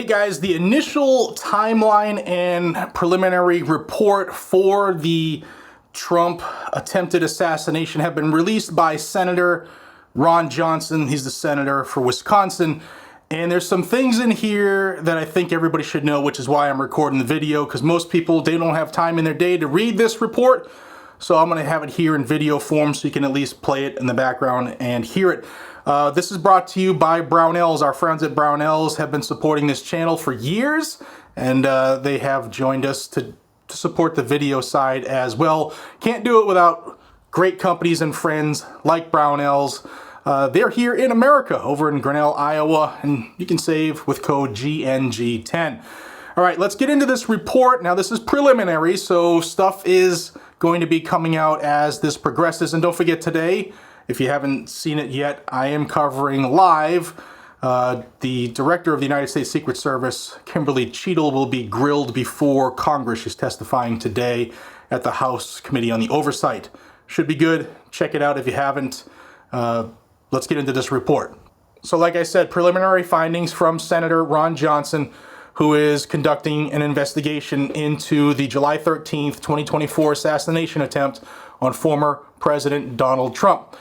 Hey guys, the initial timeline and preliminary report for the Trump attempted assassination have been released by Senator Ron Johnson. He's the senator for Wisconsin. And there's some things in here that I think everybody should know, which is why I'm recording the video, because most people, they don't have time in their day to read this report. So I'm going to have it here in video form so you can at least play it in the background and hear it. This is brought to you by Brownells. Our friends at Brownells have been supporting this channel for years, and they have joined us to support the video side as well. Can't do it without great companies and friends like Brownells. They're here in America, over in Grinnell, Iowa, and you can save with code GNG10. All right, let's get into this report. Now, this is preliminary, so stuff is going to be coming out as this progresses. And don't forget, today, if you haven't seen it yet, I am covering live. The Director of the United States Secret Service, Kimberly Cheadle, will be grilled before Congress. She's testifying today at the House Committee on the Oversight. Should be good. Check it out if you haven't. Let's get into this report. So like I said, preliminary findings from Senator Ron Johnson, who is conducting an investigation into the July 13th, 2024 assassination attempt on former President Donald Trump.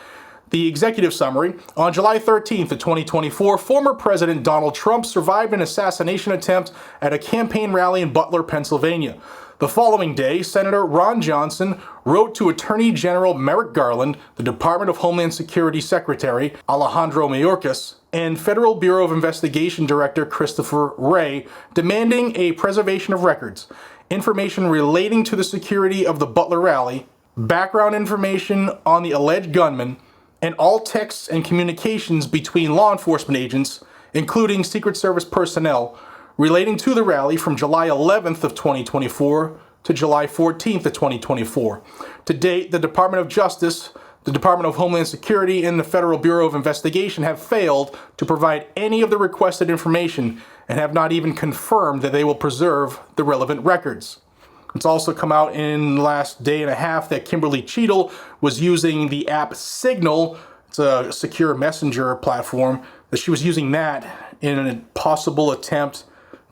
The executive summary: on July 13th of 2024, former President Donald Trump survived an assassination attempt at a campaign rally in Butler, Pennsylvania. The following day, Senator Ron Johnson wrote to Attorney General Merrick Garland, the Department of Homeland Security Secretary Alejandro Mayorkas, and Federal Bureau of Investigation Director Christopher Wray, demanding a preservation of records, information relating to the security of the Butler rally, background information on the alleged gunman, and all texts and communications between law enforcement agents, including Secret Service personnel, relating to the rally from July 11th of 2024 to July 14th of 2024. To date, the Department of Justice, the Department of Homeland Security, and the Federal Bureau of Investigation have failed to provide any of the requested information and have not even confirmed that they will preserve the relevant records. It's also come out in the last day and a half that Kimberly Cheadle was using the app Signal. It's a secure messenger platform, that she was using that in a possible attempt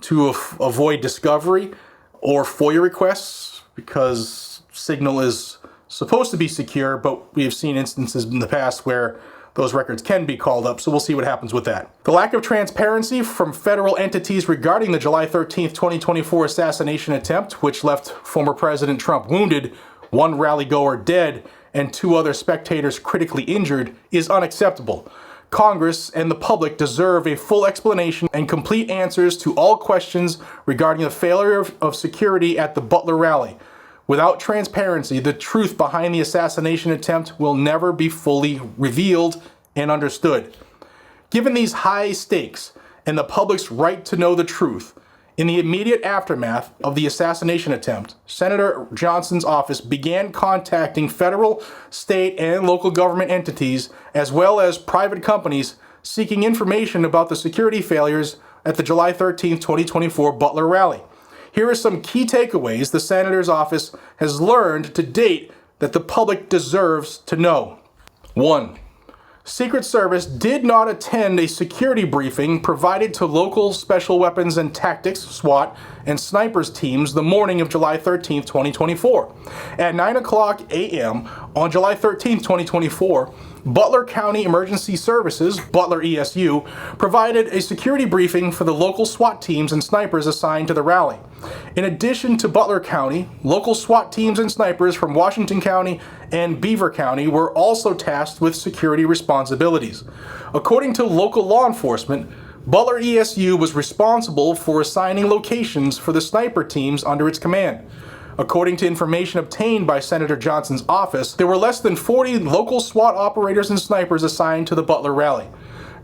to avoid discovery or FOIA requests, because Signal is supposed to be secure, but we have seen instances in the past where those records can be called up, so we'll see what happens with that. The lack of transparency from federal entities regarding the July 13th, 2024 assassination attempt, which left former President Trump wounded, one rally-goer dead, and 2 other spectators critically injured, is unacceptable. Congress and the public deserve a full explanation and complete answers to all questions regarding the failure of security at the Butler rally. Without transparency, the truth behind the assassination attempt will never be fully revealed and understood. Given these high stakes and the public's right to know the truth, in the immediate aftermath of the assassination attempt, Senator Johnson's office began contacting federal, state, and local government entities, as well as private companies, seeking information about the security failures at the July 13th, 2024 Butler rally. Here are some key takeaways the senator's office has learned to date that the public deserves to know. 1. Secret Service did not attend a security briefing provided to local Special Weapons and Tactics, SWAT, and snipers teams the morning of July 13th, 2024. At 9:00 a.m. on July 13th, 2024, Butler County Emergency Services, Butler ESU, provided a security briefing for the local SWAT teams and snipers assigned to the rally. In addition to Butler County, local SWAT teams and snipers from Washington County and Beaver County were also tasked with security responsibilities. According to local law enforcement, Butler ESU was responsible for assigning locations for the sniper teams under its command. According to information obtained by Senator Johnson's office, there were less than 40 local SWAT operators and snipers assigned to the Butler rally.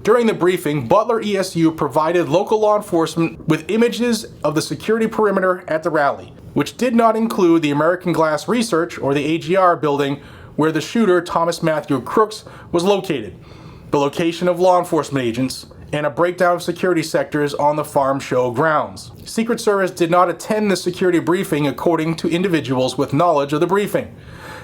During the briefing, Butler ESU provided local law enforcement with images of the security perimeter at the rally, which did not include the American Glass Research, or the AGR building, where the shooter, Thomas Matthew Crooks, was located, the location of law enforcement agents, and a breakdown of security sectors on the farm show grounds. Secret Service did not attend the security briefing according to individuals with knowledge of the briefing.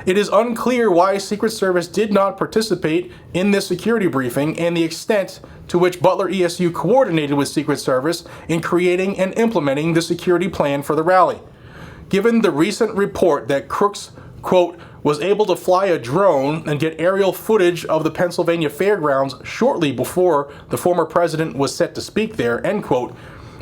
It is unclear why Secret Service did not participate in this security briefing and the extent to which Butler ESU coordinated with Secret Service in creating and implementing the security plan for the rally. Given the recent report that Crooks, quote, was able to fly a drone and get aerial footage of the Pennsylvania Fairgrounds shortly before the former president was set to speak there, end quote,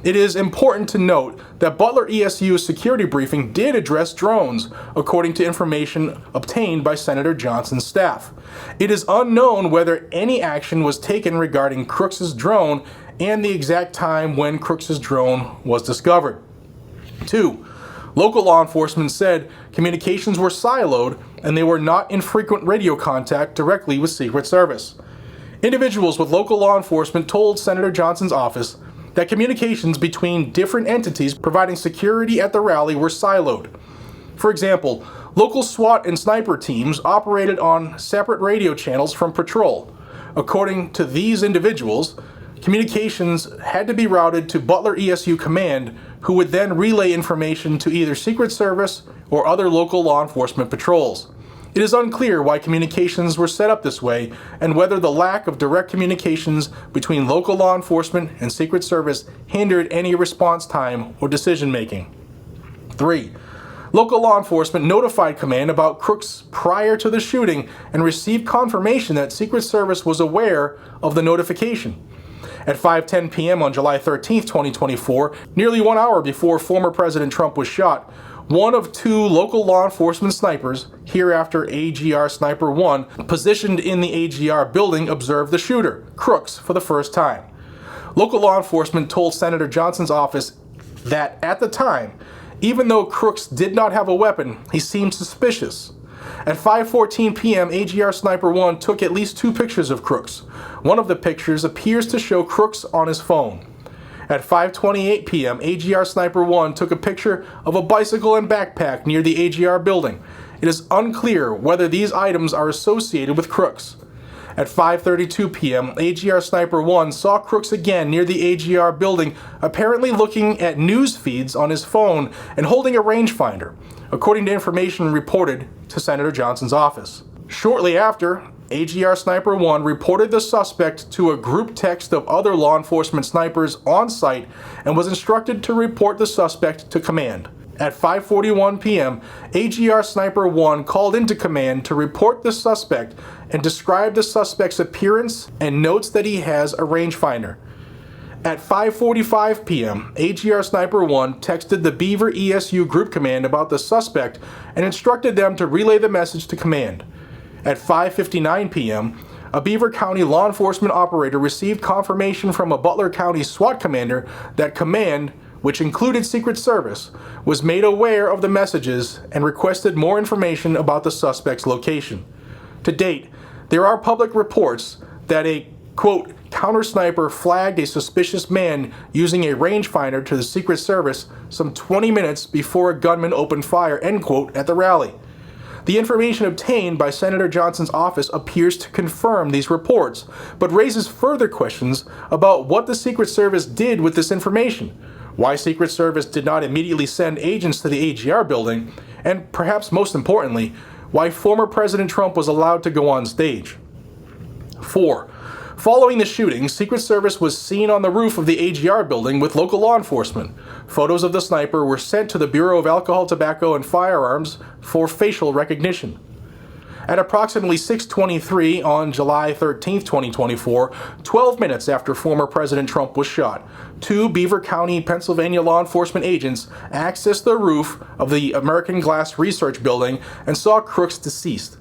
it is important to note that Butler ESU's security briefing did address drones, according to information obtained by Senator Johnson's staff. It is unknown whether any action was taken regarding Crooks's drone and the exact time when Crooks's drone was discovered. 2. Local law enforcement said communications were siloed and they were not in frequent radio contact directly with Secret Service. Individuals with local law enforcement told Senator Johnson's office that communications between different entities providing security at the rally were siloed. For example, local SWAT and sniper teams operated on separate radio channels from patrol. According to these individuals, communications had to be routed to Butler ESU Command, who would then relay information to either Secret Service or other local law enforcement patrols. It is unclear why communications were set up this way and whether the lack of direct communications between local law enforcement and Secret Service hindered any response time or decision making. 3. Local law enforcement notified Command about Crooks prior to the shooting and received confirmation that Secret Service was aware of the notification. At 5:10 p.m. on July 13, 2024, nearly 1 hour before former President Trump was shot, one of 2 local law enforcement snipers, hereafter AGR Sniper 1, positioned in the AGR building, observed the shooter, Crooks, for the first time. Local law enforcement told Senator Johnson's office that at the time, even though Crooks did not have a weapon, he seemed suspicious. At 5:14 p.m., AGR Sniper 1 took at least 2 pictures of Crooks. One of the pictures appears to show Crooks on his phone. At 5:28 p.m., AGR Sniper 1 took a picture of a bicycle and backpack near the AGR building. It is unclear whether these items are associated with Crooks. At 5:32 p.m., AGR Sniper 1 saw Crooks again near the AGR building, apparently looking at news feeds on his phone and holding a rangefinder, according to information reported to Senator Johnson's office. Shortly after, AGR Sniper 1 reported the suspect to a group text of other law enforcement snipers on site and was instructed to report the suspect to Command. At 5:41 p.m., AGR Sniper 1 called into Command to report the suspect and described the suspect's appearance and notes that he has a rangefinder. At 5:45 p.m., AGR Sniper 1 texted the Beaver ESU Group Command about the suspect and instructed them to relay the message to Command. At 5:59 p.m., a Beaver County law enforcement operator received confirmation from a Butler County SWAT commander that Command, which included Secret Service, was made aware of the messages and requested more information about the suspect's location. To date, there are public reports that a, quote, counter sniper flagged a suspicious man using a rangefinder to the Secret Service some 20 minutes before a gunman opened fire, end quote, at the rally. The information obtained by Senator Johnson's office appears to confirm these reports, but raises further questions about what the Secret Service did with this information, why Secret Service did not immediately send agents to the AGR building, and perhaps most importantly, why former President Trump was allowed to go on stage. 4. Following the shooting, Secret Service was seen on the roof of the AGR building with local law enforcement. Photos of the sniper were sent to the Bureau of Alcohol, Tobacco, and Firearms for facial recognition. At approximately 6:23 on July 13, 2024, 12 minutes after former President Trump was shot, 2 Beaver County, Pennsylvania law enforcement agents accessed the roof of the American Glass Research Building and saw Crooks deceased.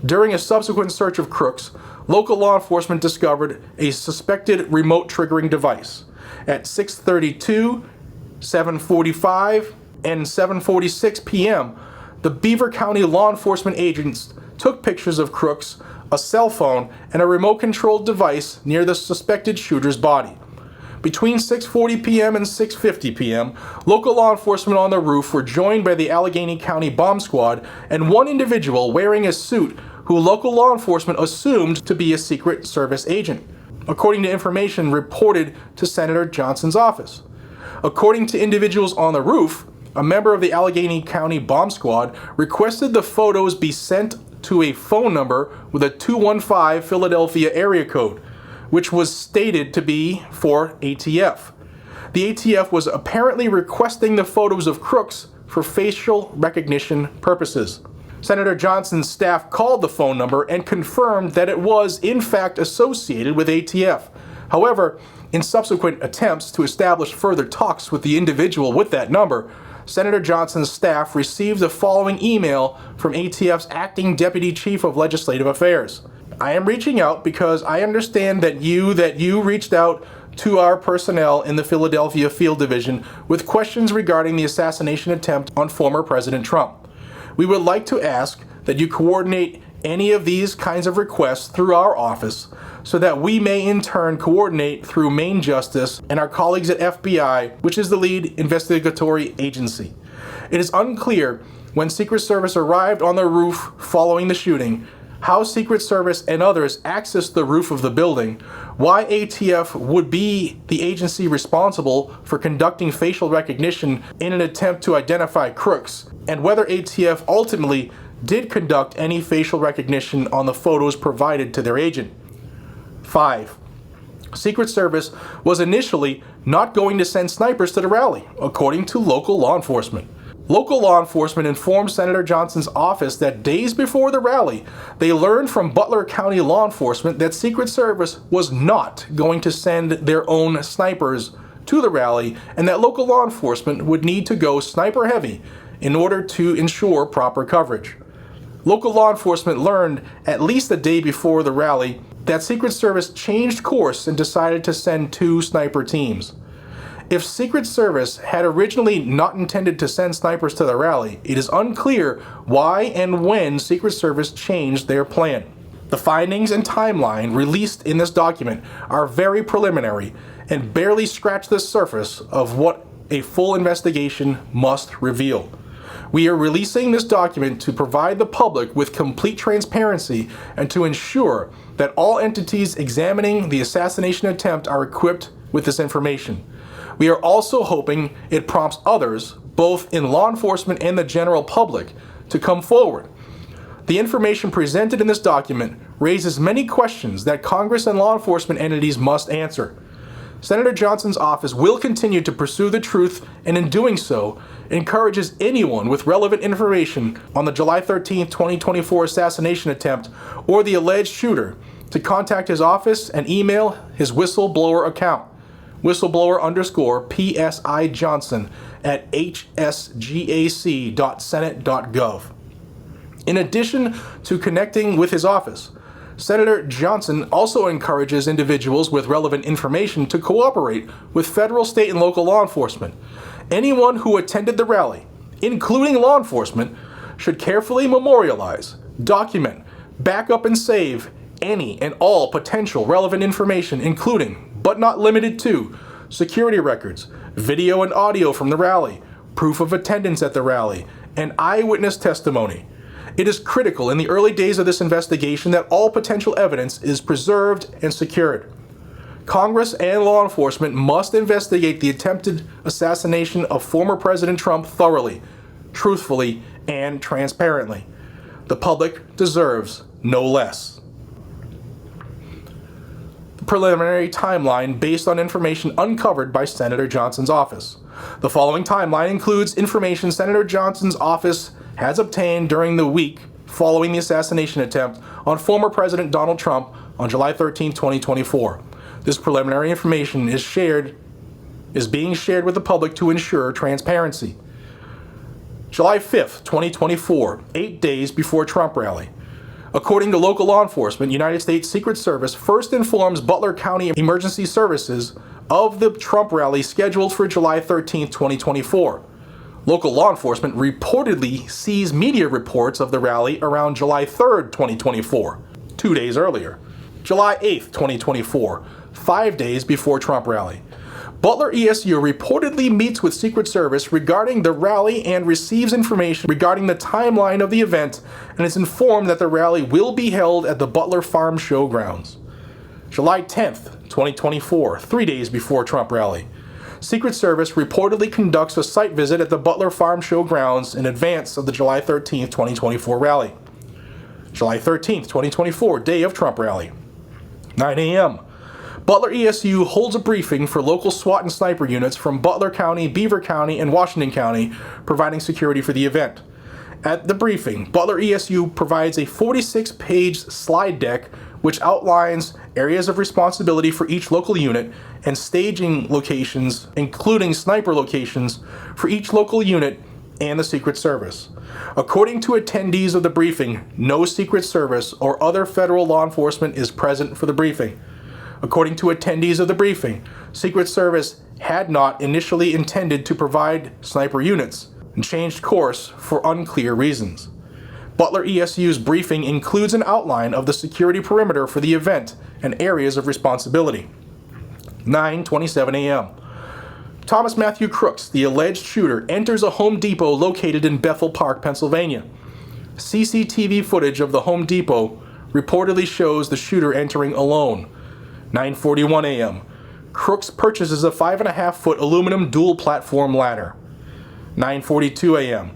During a subsequent search of Crooks, local law enforcement discovered a suspected remote triggering device. At 6:32, 7:45, and 7:46 p.m., the Beaver County law enforcement agents took pictures of Crooks, a cell phone, and a remote-controlled device near the suspected shooter's body. Between 6:40 p.m. and 6:50 p.m., local law enforcement on the roof were joined by the Allegheny County Bomb Squad and one individual wearing a suit who local law enforcement assumed to be a Secret Service agent, according to information reported to Senator Johnson's office. According to individuals on the roof, a member of the Allegheny County Bomb Squad requested the photos be sent to a phone number with a 215 Philadelphia area code, which was stated to be for ATF. The ATF was apparently requesting the photos of crooks for facial recognition purposes. Senator Johnson's staff called the phone number and confirmed that it was in fact associated with ATF. However, in subsequent attempts to establish further talks with the individual with that number, Senator Johnson's staff received the following email from ATF's acting Deputy Chief of Legislative Affairs. I am reaching out because I understand that you reached out to our personnel in the Philadelphia Field Division with questions regarding the assassination attempt on former President Trump. We would like to ask that you coordinate any of these kinds of requests through our office so that we may in turn coordinate through Main Justice and our colleagues at FBI, which is the lead investigatory agency. It is unclear when Secret Service arrived on the roof following the shooting, how Secret Service and others accessed the roof of the building, why ATF would be the agency responsible for conducting facial recognition in an attempt to identify crooks, and whether ATF ultimately did conduct any facial recognition on the photos provided to their agent. 5. Secret Service was initially not going to send snipers to the rally, according to local law enforcement. Local law enforcement informed Senator Johnson's office that days before the rally, they learned from Butler County law enforcement that Secret Service was not going to send their own snipers to the rally and that local law enforcement would need to go sniper heavy in order to ensure proper coverage. Local law enforcement learned at least a day before the rally that Secret Service changed course and decided to send 2 sniper teams. If Secret Service had originally not intended to send snipers to the rally, it is unclear why and when Secret Service changed their plan. The findings and timeline released in this document are very preliminary and barely scratch the surface of what a full investigation must reveal. We are releasing this document to provide the public with complete transparency and to ensure that all entities examining the assassination attempt are equipped with this information. We are also hoping it prompts others, both in law enforcement and the general public, to come forward. The information presented in this document raises many questions that Congress and law enforcement entities must answer. Senator Johnson's office will continue to pursue the truth and in doing so, encourages anyone with relevant information on the July 13, 2024 assassination attempt or the alleged shooter to contact his office and email his whistleblower account, whistleblower_PSI Johnson at hsgac.senate.gov. In addition to connecting with his office, Senator Johnson also encourages individuals with relevant information to cooperate with federal, state, and local law enforcement. Anyone who attended the rally, including law enforcement, should carefully memorialize, document, back up, and save any and all potential relevant information, including, but not limited to, security records, video and audio from the rally, proof of attendance at the rally, and eyewitness testimony. It is critical in the early days of this investigation that all potential evidence is preserved and secured. Congress and law enforcement must investigate the attempted assassination of former President Trump thoroughly, truthfully, and transparently. The public deserves no less. The preliminary timeline based on information uncovered by Senator Johnson's office. The following timeline includes information Senator Johnson's office has obtained during the week following the assassination attempt on former President Donald Trump on July 13, 2024. This preliminary information is being shared with the public to ensure transparency. July 5th, 2024, 8 days before Trump rally. According to local law enforcement, United States Secret Service first informs Butler County Emergency Services of the Trump rally scheduled for July 13, 2024. Local law enforcement reportedly sees media reports of the rally around July 3rd, 2024, 2 days earlier. July 8th, 2024, 5 days before Trump rally. Butler ESU reportedly meets with Secret Service regarding the rally and receives information regarding the timeline of the event and is informed that the rally will be held at the Butler Farm Showgrounds. July 10th, 2024, 3 days before Trump rally. Secret Service reportedly conducts a site visit at the Butler Farm Show grounds in advance of the July 13th, 2024 rally. July 13th, 2024, day of Trump rally. 9 a.m. Butler ESU holds a briefing for local SWAT and sniper units from Butler County, Beaver County, and Washington County, providing security for the event. At the briefing, Butler ESU provides a 46-page slide deck which outlines areas of responsibility for each local unit and staging locations, including sniper locations, for each local unit and the Secret Service. According to attendees of the briefing, no Secret Service or other federal law enforcement is present for the briefing. According to attendees of the briefing, Secret Service had not initially intended to provide sniper units and changed course for unclear reasons. Butler ESU's briefing includes an outline of the security perimeter for the event and areas of responsibility. 9:27 a.m. Thomas Matthew Crooks, the alleged shooter, enters a Home Depot located in Bethel Park, Pennsylvania. CCTV footage of the Home Depot reportedly shows the shooter entering alone. 9:41 a.m. Crooks purchases a 5.5-foot aluminum dual-platform ladder. 9:42 a.m.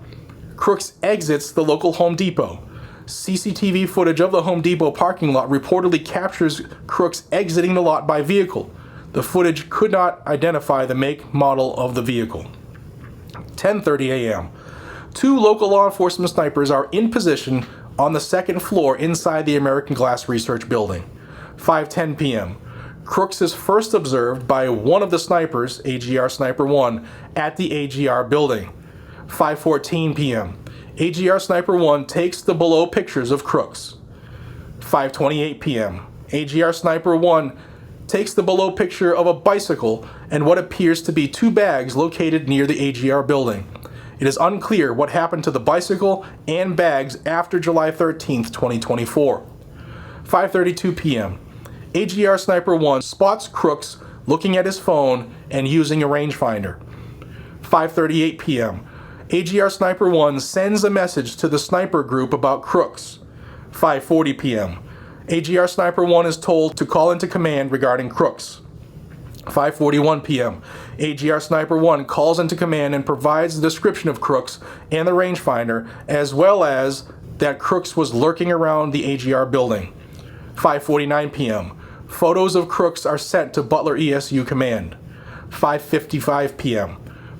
Crooks exits the local Home Depot. CCTV footage of the Home Depot parking lot reportedly captures Crooks exiting the lot by vehicle. The footage could not identify the make, model of the vehicle. 10:30 a.m. Two local law enforcement snipers are in position on the second floor inside the American Glass Research Building. 5:10 p.m. Crooks is first observed by one of the snipers, AGR Sniper 1, at the AGR building. 5:14 p.m. AGR Sniper 1 takes the below pictures of Crooks. 5:28 p.m. AGR Sniper 1 takes the below picture of a bicycle and what appears to be two bags located near the AGR building. It is unclear what happened to the bicycle and bags after July 13th, 2024. 5:32 p.m. AGR Sniper 1 spots Crooks looking at his phone and using a rangefinder. 5:38 p.m. AGR Sniper 1 sends a message to the sniper group about Crooks. 5:40 p.m. AGR Sniper 1 is told to call into command regarding Crooks. 5:41 p.m. AGR Sniper 1 calls into command and provides the description of Crooks and the rangefinder, as well as that Crooks was lurking around the AGR building. 5:49 p.m. Photos of Crooks are sent to Butler ESU Command. 5:55 p.m.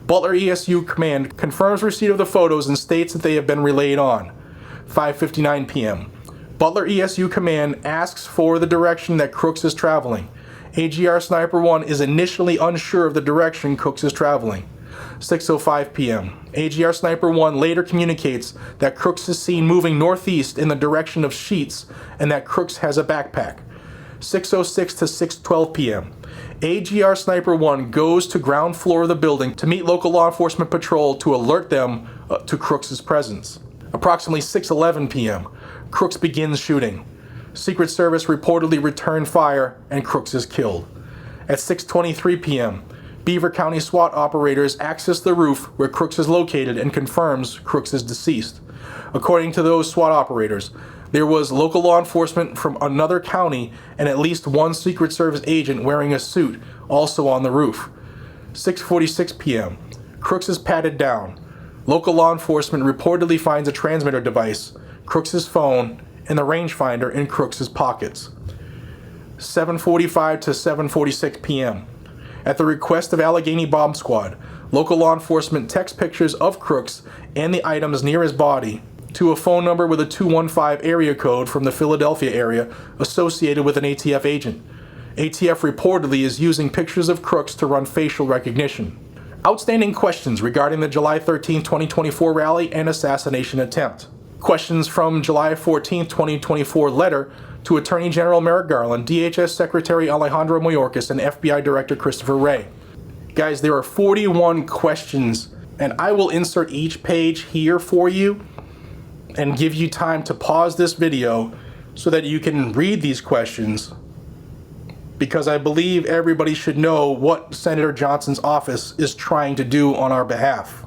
Butler ESU Command confirms receipt of the photos and states that they have been relayed on. 5:59 p.m. Butler ESU Command asks for the direction that Crooks is traveling. AGR Sniper 1 is initially unsure of the direction Crooks is traveling. 6:05 p.m. AGR Sniper 1 later communicates that Crooks is seen moving northeast in the direction of Sheets and that Crooks has a backpack. 6:06 to 6:12 p.m. AGR Sniper 1 goes to ground floor of the building to meet local law enforcement patrol to alert them to Crooks' presence. Approximately 6:11 p.m. Crooks begins shooting. Secret Service reportedly returned fire and Crooks is killed. At 6:23 p.m., Beaver County SWAT operators access the roof where Crooks is located and confirms Crooks is deceased. According to those SWAT operators, there was local law enforcement from another county and at least one Secret Service agent wearing a suit also on the roof. 6:46 p.m. Crooks is patted down. Local law enforcement reportedly finds a transmitter device, Crooks' phone, and the rangefinder in Crooks' pockets. 7:45 to 7:46 p.m. At the request of Allegheny Bomb Squad, local law enforcement text pictures of Crooks and the items near his body to a phone number with a 215 area code from the Philadelphia area associated with an ATF agent. ATF reportedly is using pictures of Crooks to run facial recognition. Outstanding questions regarding the July 13, 2024 rally and assassination attempt. Questions from July 14, 2024 letter to Attorney General Merrick Garland, DHS Secretary Alejandro Mayorkas, and FBI Director Christopher Wray. Guys, there are 41 questions, and I will insert each page here for you and give you time to pause this video so that you can read these questions, because I believe everybody should know what Senator Johnson's office is trying to do on our behalf.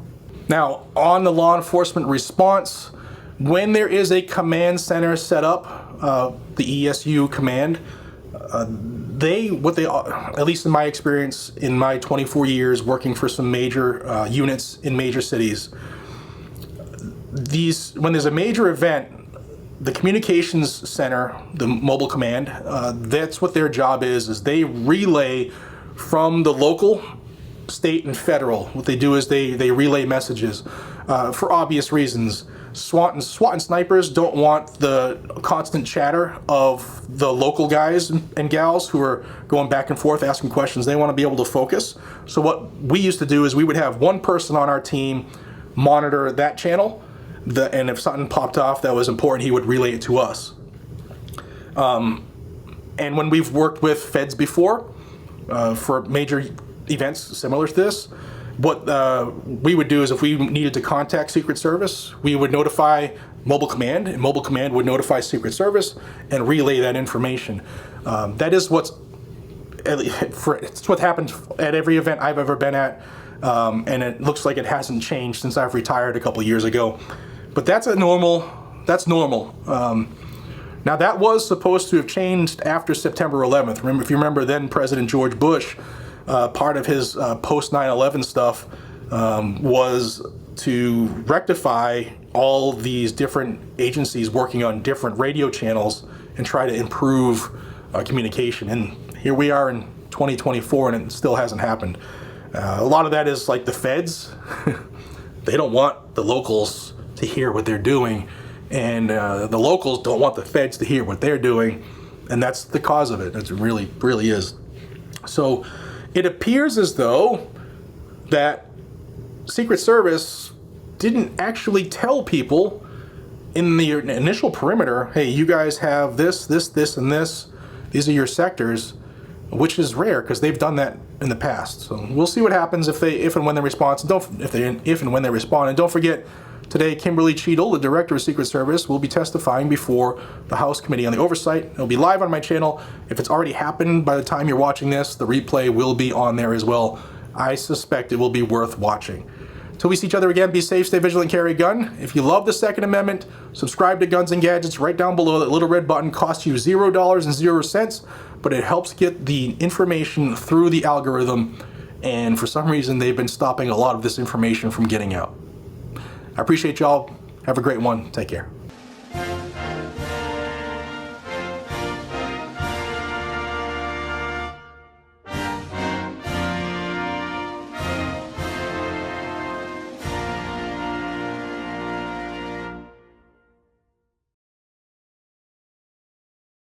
Now, on the law enforcement response, when there is a command center set up, the ESU command, at least in my experience, in my 24 years working for some major units in major cities, when there's a major event, the communications center, the mobile command, that's what their job is they relay from the local, state, and federal. What they do is they relay messages for obvious reasons. SWAT and snipers don't want the constant chatter of the local guys and gals who are going back and forth asking questions. They want to be able to focus. So what we used to do is we would have one person on our team monitor that channel, and if something popped off that was important, he would relay it to us. And when we've worked with feds before for major events similar to this, what we would do is if we needed to contact Secret Service, we would notify Mobile Command, and Mobile Command would notify Secret Service and relay that information. That is it's what happens at every event I've ever been at, and it looks like it hasn't changed since I've retired a couple years ago. But that's normal. Now that was supposed to have changed after September 11th. If you remember, then President George Bush, part of his post 9/11 stuff was to rectify all these different agencies working on different radio channels and try to improve communication. And here we are in 2024 and it still hasn't happened. A lot of that is like the feds. They don't want the locals to hear what they're doing, and the locals don't want the feds to hear what they're doing, and that's the cause of it. It really is. So it appears as though that Secret Service didn't actually tell people in the initial perimeter, hey, you guys have this, and this. These are your sectors, which is rare because they've done that in the past. So we'll see what happens if and when they respond. And don't forget, today Kimberly Cheadle, the Director of Secret Service, will be testifying before the House Committee on the Oversight. It'll be live on my channel. If it's already happened by the time you're watching this, the replay will be on there as well. I suspect it will be worth watching. Till we see each other again, be safe, stay vigilant, carry a gun. If you love the Second Amendment, subscribe to Guns and Gadgets right down below. That little red button costs you $0.00, but it helps get the information through the algorithm, and for some reason they've been stopping a lot of this information from getting out. I appreciate y'all. Have a great one. Take care.